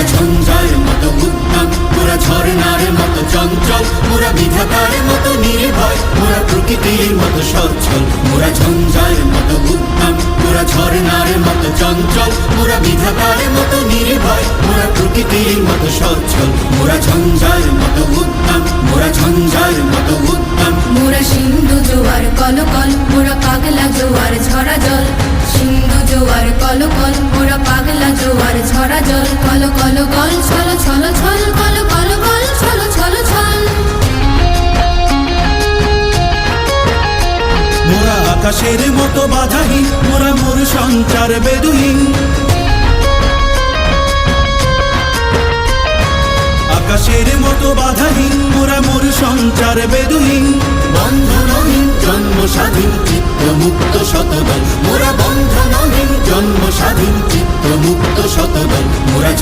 মোরা ঝঞ্ঝার মতো উদ্যম, মোরা ঝর্ণার মতো চঞ্চল, মোরা বিধাতার মতো নির্ভয়, মোরা প্রকৃতির মতো সচ্ছল। মোরা ঝঞ্ঝার মতো উদ্যম, মোরা ঝর্ণার মতো চঞ্চল, মোরা বিধাতার মতো নির্ভয়, মোরা প্রকৃতির মতো সচ্ছল। মোরা ঝঞ্ঝার মতো উদ্যম, মোরা ঝঞ্ঝার মতো উদ্যম। মোরা সিন্ধু জোয়ার কলকল, মোরা পাগলা জোয়ার ঝরা জল। সিন্ধু জোয়ার কলকল, মোরা পাগলা জোয়ার ঝরা জল। কল কল গল ছল ছল ছল, কল কল গল ছল ছল ছল। মোরা আকাশের মতো বাধাহীন, মোরা মোর সঞ্চার বেদুহীন। আকাশের মতো বাধাহীন, মোরা মোর সঞ্চার বেদুহীন। বন্ধনহীন জন্ম স্বাধীন চিত্ত মুক্ত শতদল, মোরা বন্ধনহীন জন্ম স্বাধীন চিত্ত মুক্ত শতদল। মোরা